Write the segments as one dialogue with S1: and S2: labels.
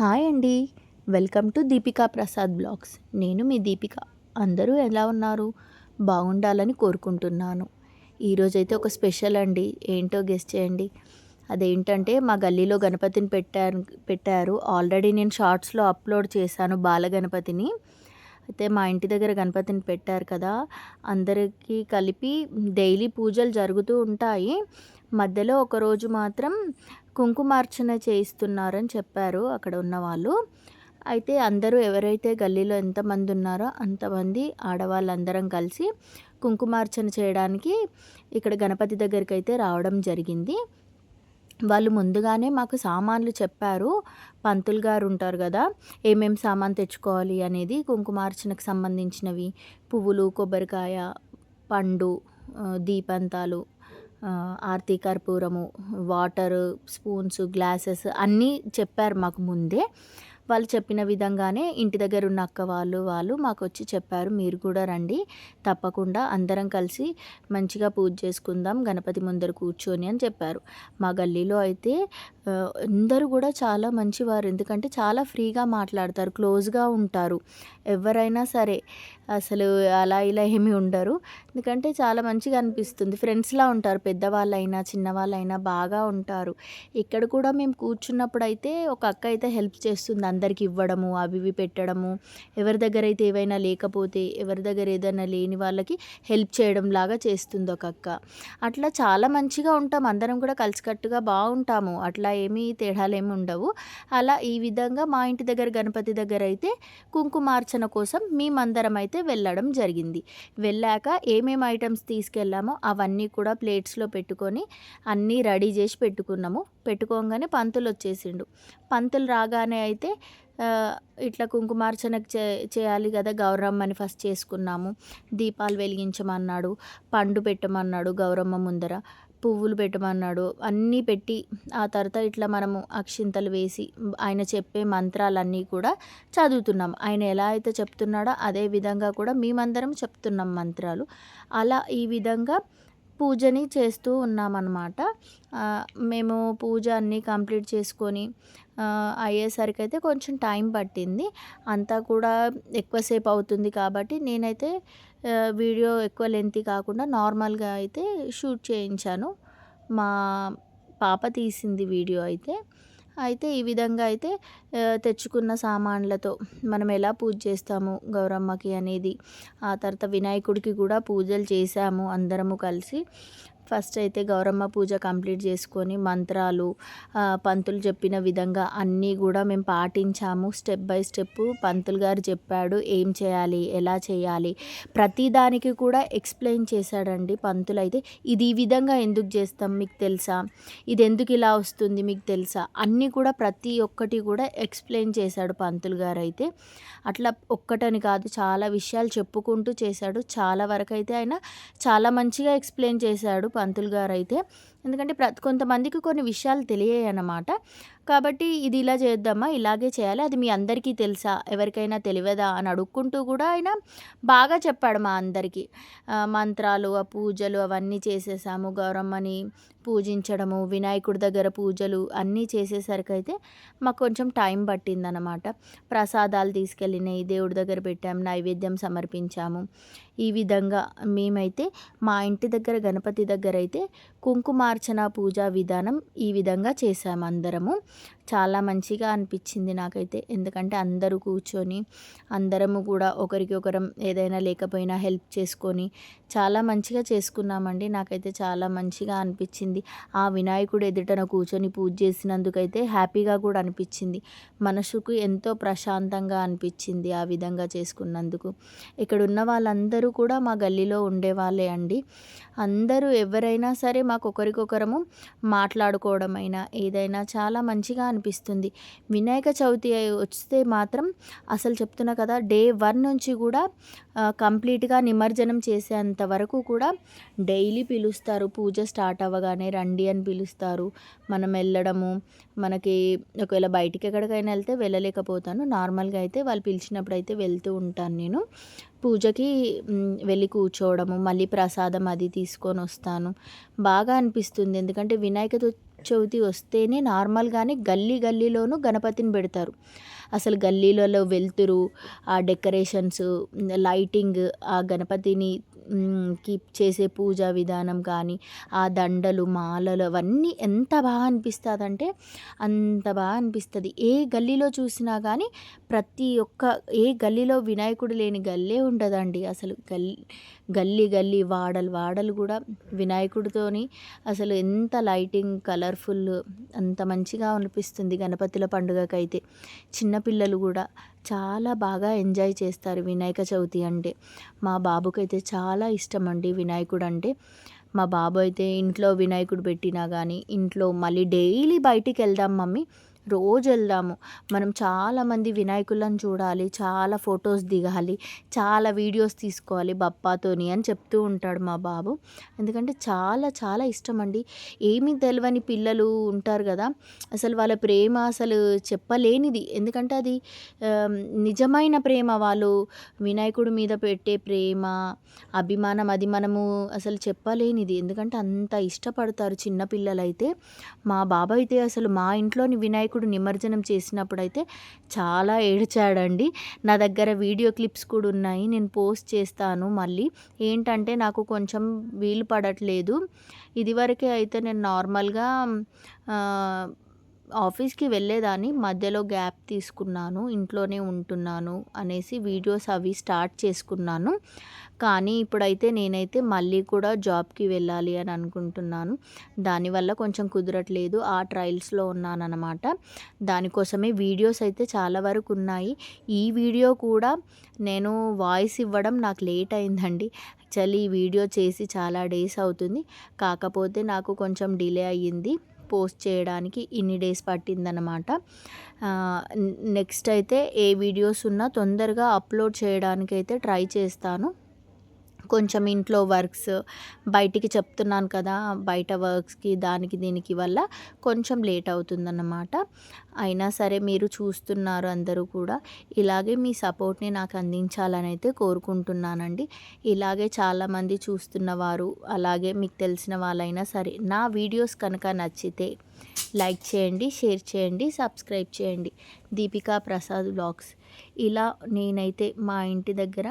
S1: Hi అండి. Welcome to Deepika Prasad blogs. నేను మీ దీపిక. అందరూ ఎలా ఉన్నారు? బాగుండాలని కోరుకుంటున్నాను. ఈరోజైతే ఒక స్పెషల్ అండి. ఏంటో గెస్ చేయండి. అదేంటంటే మా గల్లీలో గణపతిని పెట్టారు. ఆల్రెడీ నేను షార్ట్స్లో అప్లోడ్ చేశాను బాలగణపతిని. అయితే మా ఇంటి దగ్గర గణపతిని పెట్టారు కదా, అందరికీ కలిపి డైలీ పూజలు జరుగుతూ ఉంటాయి. మధ్యలో ఒకరోజు మాత్రం కుంకుమార్చన చేయిస్తున్నారని చెప్పారు అక్కడ ఉన్నవాళ్ళు. అయితే అందరూ ఎవరైతే గల్లీలో ఎంతమంది ఉన్నారో అంతమంది ఆడవాళ్ళందరం కలిసి కుంకుమార్చన చేయడానికి ఇక్కడ గణపతి దగ్గరికి అయితే రావడం జరిగింది. వాళ్ళు ముందుగానే మాకు సామాన్లు చెప్పారు. పంతులు గారు ఉంటారు కదా, ఏమేం సామాన్ తెచ్చుకోవాలి అనేది, కుంకుమార్చనకు సంబంధించినవి పువ్వులు, కొబ్బరికాయ, పండు, దీపంతాలు, ఆర్తి కర్పూరము, వాటరు, స్పూన్స్, గ్లాసెస్ అన్నీ చెప్పారు మాకు ముందే. వాళ్ళు చెప్పిన విధంగానే ఇంటి దగ్గర ఉన్న అక్క వాళ్ళు మాకు వచ్చి చెప్పారు, మీరు కూడా రండి, తప్పకుండా అందరం కలిసి మంచిగా పూజ చేసుకుందాం గణపతి ముందర కూర్చొని అని చెప్పారు. మా గల్లీలో అయితే అందరూ కూడా చాలా మంచివారు. ఎందుకంటే చాలా ఫ్రీగా మాట్లాడతారు, క్లోజ్గా ఉంటారు. ఎవరైనా సరే అసలు అలా ఇలా ఏమీ ఉండరు. ఎందుకంటే చాలా మంచిగా అనిపిస్తుంది. ఫ్రెండ్స్లా ఉంటారు. పెద్దవాళ్ళైనా చిన్నవాళ్ళైనా బాగా ఉంటారు. ఇక్కడ కూడా మేము కూర్చున్నప్పుడు అయితే ఒక అక్క అయితే హెల్ప్ చేస్తుంది, అందరికి ఇవ్వడము, అవి ఇవి పెట్టడము, ఎవరి దగ్గర అయితే ఏవైనా లేకపోతే, ఎవరి దగ్గర ఏదైనా లేని వాళ్ళకి హెల్ప్ చేయడం లాగా చేస్తుంది ఒక అక్క. అట్లా చాలా మంచిగా ఉంటాం. అందరం కూడా కలిసికట్టుగా బాగుంటాము. అట్లా ఏమీ తేడాలేమి ఉండవు. అలా ఈ విధంగా మా ఇంటి దగ్గర గణపతి దగ్గర అయితే కుంకుమార్చన కోసం మేమందరం అయితే వెళ్ళడం జరిగింది. వెళ్ళాక ఏమేమి ఐటమ్స్ తీసుకెళ్ళామో అవన్నీ కూడా ప్లేట్స్లో పెట్టుకొని అన్నీ రెడీ చేసి పెట్టుకున్నాము. పెట్టుకోగానే పంతులు వచ్చేసిండు. పంతులు రాగానే అయితే ఇట్లా కుంకుమార్చనకు చేయాలి కదా, గౌరమ్మని ఫస్ట్ చేసుకున్నాము. దీపాలు వెలిగించమన్నాడు, పండు పెట్టమన్నాడు గౌరమ్మ ముందర, పువ్వులు పెట్టమన్నాడు. అన్నీ పెట్టి ఆ తర్వాత ఇట్లా మనము అక్షింతలు వేసి ఆయన చెప్పే మంత్రాలన్నీ కూడా చదువుతున్నాం. ఆయన ఎలా అయితే చెప్తున్నాడో అదే విధంగా కూడా మేమందరం చెప్తున్నాం మంత్రాలు. అలా ఈ విధంగా పూజని చేస్తూ ఉన్నామన్నమాట. మేము పూజ అన్నీ కంప్లీట్ చేసుకొని అయ్యేసరికి అయితే కొంచెం టైం పట్టింది. అంతా కూడా ఎక్కువసేపు అవుతుంది కాబట్టి నేనైతే వీడియో ఎక్కువ లెంతీ కాకుండా నార్మల్గా అయితే షూట్ చేయించాను. మా పాప తీసింది వీడియో అయితే. అయితే ఈ విధంగా అయితే తెచ్చుకున్న సామాన్లతో మనం ఎలా పూజ చేస్తాము గౌరమ్మకి అనేది, ఆ తర్వాత వినాయకుడికి కూడా పూజలు చేశాము అందరము కలిసి. ఫస్ట్ అయితే గౌరమ్మ పూజ కంప్లీట్ చేసుకొని మంత్రాలు పంతులు చెప్పిన విధంగా అన్నీ కూడా మేము పాటించాము. స్టెప్ బై స్టెప్ పంతులు గారు చెప్పాడు ఏం చేయాలి, ఎలా చేయాలి, ప్రతిదానికి కూడా ఎక్స్ప్లెయిన్ చేశాడండి పంతులు అయితే. ఇది ఈ విధంగా ఎందుకు చేస్తాం మీకు తెలుసా, ఇది ఎందుకు ఇలా వస్తుంది మీకు తెలుసా, అన్నీ కూడా ప్రతి ఒక్కటి కూడా ఎక్స్ప్లెయిన్ చేశాడు పంతులు గారు అయితే. అట్లా ఒక్కటని కాదు, చాలా విషయాలు చెప్పుకుంటూ చేశాడు. చాలా వరకు అయితే ఆయన చాలా మంచిగా ఎక్స్ప్లెయిన్ చేశాడు పంతులు గారు అయితే. ఎందుకంటే కొంతమందికి కొన్ని విషయాలు తెలియవు అన్నమాట. కాబట్టి ఇది ఇలా చేద్దామా, ఇలాగే చేయాలి, అది మీ అందరికీ తెలుసా, ఎవరికైనా తెలియదా అని అడుక్కుంటూ కూడా ఆయన బాగా చెప్పాడు మా అందరికీ. మంత్రాలు, ఆ పూజలు అవన్నీ చేసేసాము. గౌరమ్మని పూజించడము, వినాయకుడి దగ్గర పూజలు అన్నీ చేసేసరికి అయితే మాకు కొంచెం టైం పట్టిందనమాట. ప్రసాదాలు తీసుకెళ్ళినాయి దేవుడి దగ్గర పెట్టాము, నైవేద్యం సమర్పించాము. ఈ విధంగా మేమైతే మా ఇంటి దగ్గర గణపతి దగ్గర అయితే కుంకుమార్చన పూజా విధానం ఈ విధంగా చేశాము అందరము. చాలా మంచిగా అనిపించింది నాకైతే. ఎందుకంటే అందరూ కూర్చొని అందరము కూడా ఒకరికి ఒకరం ఏదైనా లేకపోయినా హెల్ప్ చేసుకొని చాలా మంచిగా చేసుకున్నామండి. నాకైతే చాలా మంచిగా అనిపించింది. ఆ వినాయకుడు ఎదుటన కూర్చొని పూజ చేసినందుకైతే హ్యాపీగా కూడా అనిపించింది. మనసుకు ఎంతో ప్రశాంతంగా అనిపించింది ఆ విధంగా చేసుకున్నందుకు. ఇక్కడ ఉన్న వాళ్ళందరూ కూడా మా గల్లీలో ఉండేవాళ్ళే అండి. అందరూ ఎవరైనా సరే మాకు ఒకరికొకరము మాట్లాడుకోవడమైనా ఏదైనా చాలా మంచిగా అనిపిస్తుంది. వినాయక చవితి వస్తే మాత్రం అసలు చెప్తున్నా కదా, డే 1 నుంచి కూడా కంప్లీట్గా నిమజ్జనం చేసేంత వరకు కూడా డైలీ పిలుస్తారు. పూజ స్టార్ట్ అవ్వగానే రండి అని పిలుస్తారు. మనం వెళ్ళడము, మనకి ఒకవేళ బయటికి ఎక్కడికైనా వెళ్తే వెళ్ళలేకపోతాను, నార్మల్గా అయితే వాళ్ళు పిలిచినప్పుడు అయితే వెళ్తూ ఉంటాను నేను. పూజకి వెళ్ళి కూర్చోవడము, మళ్ళీ ప్రసాదం అది తీసుకొని వస్తాను. బాగా అనిపిస్తుంది. ఎందుకంటే వినాయక చవితి వస్తేనే నార్మల్గానే గల్లీ గల్లీలోనూ గణపతిని పెడతారు. అసలు గల్లీలలో వెలుతురు, ఆ డెకరేషన్స్, లైటింగ్, ఆ గణపతిని కి చేసే పూజా విధానం కానీ, ఆ దండలు, మాలలు అవన్నీ ఎంత బాగా అనిపిస్తుందంటే అంత బాగా అనిపిస్తుంది. ఏ గల్లీలో చూసినా కానీ ప్రతి ఒక్క ఏ గల్లీలో వినాయకుడు లేని గల్లే ఉండదండి. అసలు గల్లీ గల్లీ వాడలు వాడలు కూడా వినాయకుడితోని అసలు ఎంత లైటింగ్ కలర్ఫుల్ అంత మంచిగా అనిపిస్తుంది గణపతుల పండుగకైతే. చిన్నపిల్లలు కూడా చాలా బాగా ఎంజాయ్ చేస్తారు వినాయక చవితి అంటే. మా బాబుకైతే చాలా ఇష్టం అండి వినాయకుడు అంటే. మా బాబు అయితే ఇంట్లో వినాయకుడు పెట్టినా కానీ ఇంట్లో మళ్ళీ డైలీ బయటికి వెళ్దాం మమ్మీ, రోజు వెళ్దాము, మనం చాలామంది వినాయకులను చూడాలి, చాలా ఫొటోస్ దిగాలి, చాలా వీడియోస్ తీసుకోవాలి బప్పాతోని అని చెప్తూ ఉంటాడు మా బాబు. ఎందుకంటే చాలా చాలా ఇష్టం అండి. ఏమీ తెలియని పిల్లలు ఉంటారు కదా, అసలు వాళ్ళ ప్రేమ అసలు చెప్పలేనిది. ఎందుకంటే అది నిజమైన ప్రేమ, వాళ్ళు వినాయకుడి మీద పెట్టే ప్రేమ, అభిమానం అది మనము అసలు చెప్పలేనిది. ఎందుకంటే అంత ఇష్టపడతారు చిన్నపిల్లలైతే. మా బాబు అయితే అసలు మా ఇంట్లోని వినాయకుడు నిమజ్జనం చేసినప్పుడైతే చాలా ఏడ్చాడండి. నా దగ్గర వీడియో క్లిప్స్ కూడా ఉన్నాయి, నేను పోస్ట్ చేస్తాను మళ్ళీ. ఏంటంటే నాకు కొంచెం వీలు పడట్లేదు. ఇదివరకే అయితే నేను నార్మల్గా ఆఫీస్కి వెళ్ళేదాన్ని, మధ్యలో గ్యాప్ తీసుకున్నాను, ఇంట్లోనే ఉంటున్నాను అనేసి వీడియోస్ అవి స్టార్ట్ చేసుకున్నాను. కానీ ఇప్పుడైతే నేనైతే మళ్ళీ కూడా జాబ్కి వెళ్ళాలి అని అనుకుంటున్నాను. దానివల్ల కొంచెం కుదరట్లేదు, ఆ ట్రయల్స్లో ఉన్నానన్నమాట. దానికోసమే వీడియోస్ అయితే చాలా వరకు ఉన్నాయి. ఈ వీడియో కూడా నేను వాయిస్ ఇవ్వడం నాకు లేట్ అయిందండి. యాక్చువల్లీ ఈ వీడియో చేసి చాలా డేస్ అవుతుంది, కాకపోతే నాకు కొంచెం డిలే అయ్యింది పోస్ట్ చేయడానికి. ఇన్ని డేస్ పట్టిందనమాట. నెక్స్ట్ అయితే ఏ వీడియోస్ ఉన్నా తొందరగా అప్లోడ్ చేయడానికి అయితే ట్రై చేస్తాను. కొంచెం ఇంట్లో వర్క్స్, బయటికి చెప్తున్నాను కదా, బయట వర్క్స్కి దానికి దీనికి వల్ల కొంచెం లేట్ అవుతుందన్నమాట. అయినా సరే మీరు చూస్తున్నారు అందరూ కూడా, ఇలాగే మీ సపోర్ట్ని నాకు అందించాలని అయితే కోరుకుంటున్నానండి. ఇలాగే చాలామంది చూస్తున్నవారు, అలాగే మీకు తెలిసిన వాళ్ళైనా సరే నా వీడియోస్ కనుక నచ్చితే లైక్ చేయండి, షేర్ చేయండి, సబ్స్క్రైబ్ చేయండి. దీపికా ప్రసాద్ వ్లాగ్స్. ఇలా నేనైతే మా ఇంటి దగ్గర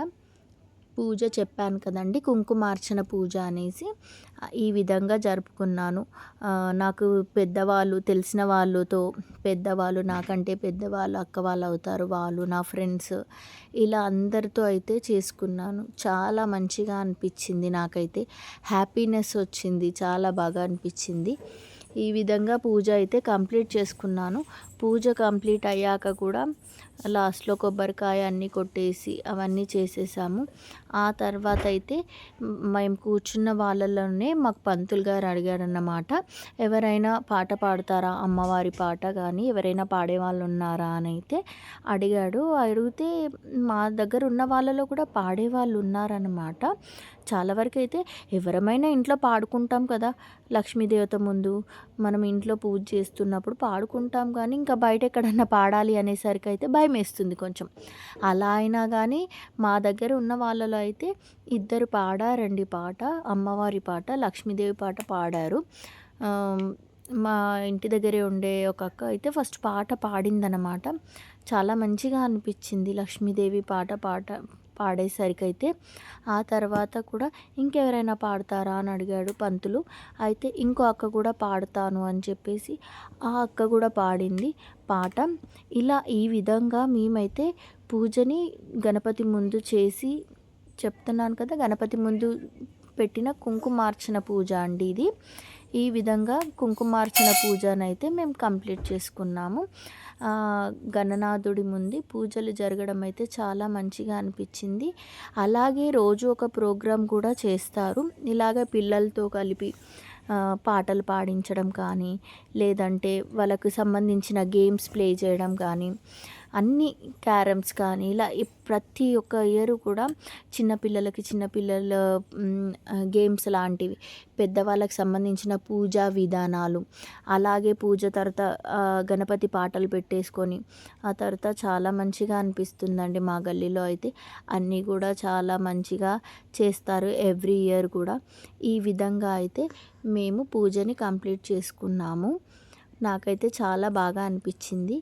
S1: పూజ చెప్పాను కదండి, కుంకుమార్చన పూజ అనేసి ఈ విధంగా జరుపుకున్నాను. నాకు పెద్దవాళ్ళు, తెలిసిన వాళ్ళతో, పెద్దవాళ్ళు నాకంటే పెద్దవాళ్ళు, అక్క వాళ్ళు అవుతారు వాళ్ళు, నా ఫ్రెండ్స్, ఇలా అందరితో అయితే చేసుకున్నాను. చాలా మంచిగా అనిపించింది నాకైతే, హ్యాపీనెస్ వచ్చింది, చాలా బాగా అనిపించింది. ఈ విధంగా పూజ అయితే కంప్లీట్ చేసుకున్నాను. పూజ కంప్లీట్ అయ్యాక కూడా లాస్ట్లో కొబ్బరికాయ అన్నీ కొట్టేసి అవన్నీ చేసేసాము. ఆ తర్వాత అయితే మేము కూర్చున్న వాళ్ళలోనే మాకు పంతులు గారు అడిగారన్నమాట, ఎవరైనా పాట పాడతారా, అమ్మవారి పాట కానీ ఎవరైనా పాడేవాళ్ళు ఉన్నారా అని అయితే అడిగాడు. అడిగితే మా దగ్గర ఉన్న వాళ్ళలో కూడా పాడేవాళ్ళు ఉన్నారన్నమాట. చాలా వరకు అయితే ఎవరమైనా ఇంట్లో పాడుకుంటాం కదా, లక్ష్మీదేవత ముందు మనం ఇంట్లో పూజ చేస్తున్నప్పుడు పాడుకుంటాం, కానీ ఇంకా బయట ఎక్కడన్నా పాడాలి అనేసరికి అయితే భయం వేస్తుంది కొంచెం. అలా అయినా కానీ మా దగ్గర ఉన్న వాళ్ళలో అయితే ఇద్దరు పాడారండి పాట, అమ్మవారి పాట, లక్ష్మీదేవి పాట పాడారు. మా ఇంటి దగ్గరే ఉండే ఒక అక్క అయితే ఫస్ట్ పాట పాడిందనమాట. చాలా మంచిగా అనిపించింది లక్ష్మీదేవి పాట పాడేసరికి అయితే. ఆ తర్వాత కూడా ఇంకెవరైనా పాడతారా అని అడిగాడు పంతులు. అయితే ఇంకో అక్క కూడా పాడతాను అని చెప్పేసి ఆ అక్క కూడా పాడింది పాట. ఇలా ఈ విధంగా మేమైతే పూజని గణపతి ముందు చేసి, చెప్తున్నాను కదా, గణపతి ముందు పెట్టిన కుంకుమార్చన పూజ అండి ఇది. ఈ విధంగా కుంకుమార్చన పూజనైతే మేము కంప్లీట్ చేసుకున్నాము. గణనాథుడి ముందు పూజలు జరగడం అయితే చాలా మంచిగా అనిపించింది. అలాగే రోజు ఒక ప్రోగ్రాం కూడా చేస్తారు. ఇలాగ పిల్లలతో కలిపి పాటలు పాడించడం కానీ, లేదంటే వాళ్ళకు సంబంధించిన గేమ్స్ ప్లే చేయడం కానీ, అన్ని క్యారమ్స్ కానీ ఇలా ప్రతి ఒక్క ఇయర్ కూడా చిన్నపిల్లల గేమ్స్ లాంటివి, పెద్దవాళ్ళకి సంబంధించిన పూజా విధానాలు, అలాగే పూజ తర్వాత గణపతి పాటలు పెట్టేసుకొని ఆ తర్వాత చాలా మంచిగా అనిపిస్తుందండి. మా గల్లీలో అయితే అన్నీ కూడా చాలా మంచిగా చేస్తారు ఎవ్రీ ఇయర్ కూడా. ఈ విధంగా అయితే మేము పూజని కంప్లీట్ చేసుకున్నాము. నాకైతే చాలా బాగా అనిపించింది.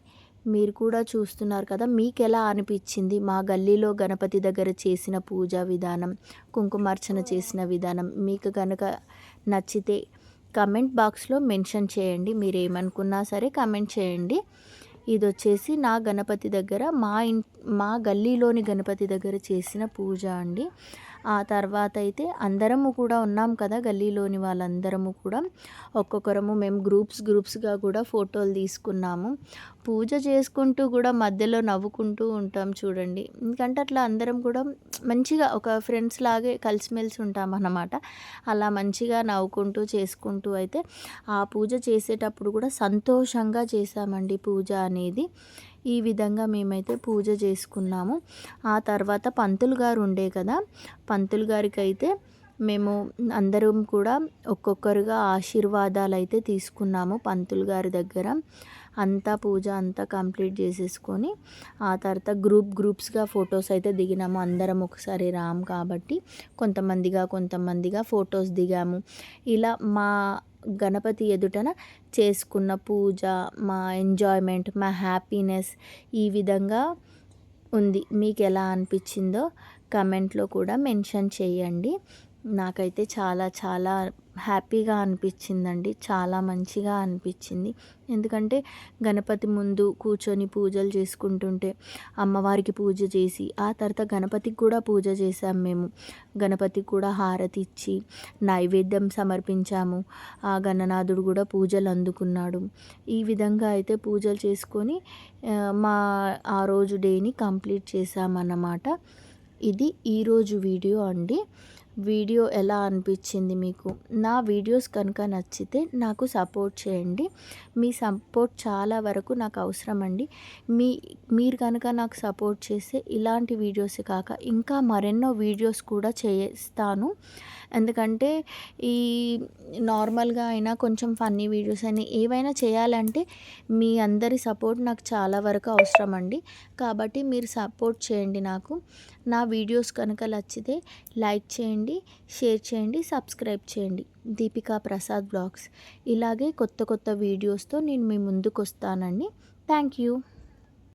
S1: మీరు కూడా చూస్తున్నారు కదా, మీకు ఎలా అనిపించింది మా గల్లీలో గణపతి దగ్గర చేసిన పూజా విధానం, కుంకుమార్చన చేసిన విధానం? మీకు కనుక నచ్చితే కమెంట్ బాక్స్లో మెన్షన్ చేయండి. మీరు ఏమనుకున్నా సరే కమెంట్ చేయండి. ఇది వచ్చేసి నా గణపతి దగ్గర మా గల్లీలోని గణపతి దగ్గర చేసిన పూజ అండి. ఆ తర్వాత అయితే అందరము కూడా ఉన్నాం కదా, గల్లీలోని వాళ్ళందరము కూడా ఒక్కొక్కరము మేము గ్రూప్స్గా కూడా ఫోటోలు తీసుకున్నాము. పూజ చేసుకుంటూ కూడా మధ్యలో నవ్వుకుంటూ ఉంటాం చూడండి. ఎందుకంటే అట్లా అందరం కూడా మంచిగా ఒక ఫ్రెండ్స్ లాగే కలిసిమెలిసి ఉంటాం అన్నమాట. అలా మంచిగా నవ్వుకుంటూ చేసుకుంటూ అయితే ఆ పూజ చేసేటప్పుడు కూడా సంతోషంగా చేశామండి పూజ అనేది. ఈ విధంగా మేమైతే పూజ చేసుకున్నాము. ఆ తర్వాత పంతులు గారు ఉండే కదా, పంతులు గారికి అయితే మేము అందరం కూడా ఒక్కొక్కరుగా ఆశీర్వాదాలు అయితే తీసుకున్నాము పంతులు గారి దగ్గర. అంతా పూజ అంతా కంప్లీట్ చేసేసుకొని ఆ తర్వాత గ్రూప్స్గా ఫొటోస్ అయితే దిగినాము. అందరం ఒకసారి రాము కాబట్టి కొంతమందిగా ఫొటోస్ దిగాము. ఇలా మా గణపతి ఎదుటన చేసుకున్న పూజ, మా ఎంజాయ్మెంట్, మా హ్యాపీనెస్ ఈ విధంగా ఉంది. మీకు ఎలా అనిపించిందో కమెంట్లో కూడా మెన్షన్ చేయండి. నాకైతే చాలా చాలా హ్యాపీగా అనిపించిందండి. చాలా మంచిగా అనిపించింది. ఎందుకంటే గణపతి ముందు కూర్చొని పూజలు చేసుకుంటుంటే అమ్మవారికి పూజ చేసి ఆ తర్వాత గణపతికి కూడా పూజ చేసాం మేము. గణపతికి కూడా హారతి ఇచ్చి నైవేద్యం సమర్పించాము. ఆ గణనాథుడు కూడా పూజలు అందుకున్నాడు. ఈ విధంగా అయితే పూజలు చేసుకొని ఆ రోజు డేని కంప్లీట్ చేసామన్నమాట. ఇది ఈరోజు వీడియో అండి. వీడియో ఎలా అనిపించింది మీకు? నా వీడియోస్ కనుక నచ్చితే నాకు సపోర్ట్ చేయండి. మీ సపోర్ట్ చాలా వరకు నాకు అవసరం అండి. మీరు కనుక నాకు సపోర్ట్ చేస్తే ఇలాంటి వీడియోస్ కాక ఇంకా మరెన్నో వీడియోస్ కూడా చేస్తాను. ఎందుకంటే ఈ నార్మల్గా అయినా కొంచెం ఫన్నీ వీడియోస్ అయినా ఏవైనా చేయాలంటే మీ అందరి సపోర్ట్ నాకు చాలా వరకు అవసరం అండి. కాబట్టి మీరు సపోర్ట్ చేయండి నాకు. నా వీడియోస్ కనుక నచ్చితే లైక్ చేయండి, షేర్ చేయండి, సబ్స్క్రైబ్ చేయండి. దీపికా ప్రసాద్ బ్లాగ్స్. ఇలాగే కొత్త వీడియోస్తో నేను మీ ముందుకు వస్తానండి. Thank you.